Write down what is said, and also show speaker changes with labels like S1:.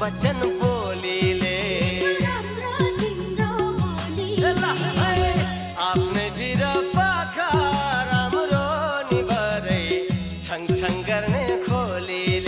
S1: वचन बोलीले आफ्नै भिर पाखा राम्रो निभरै छङ छङ गर्ने खोलीले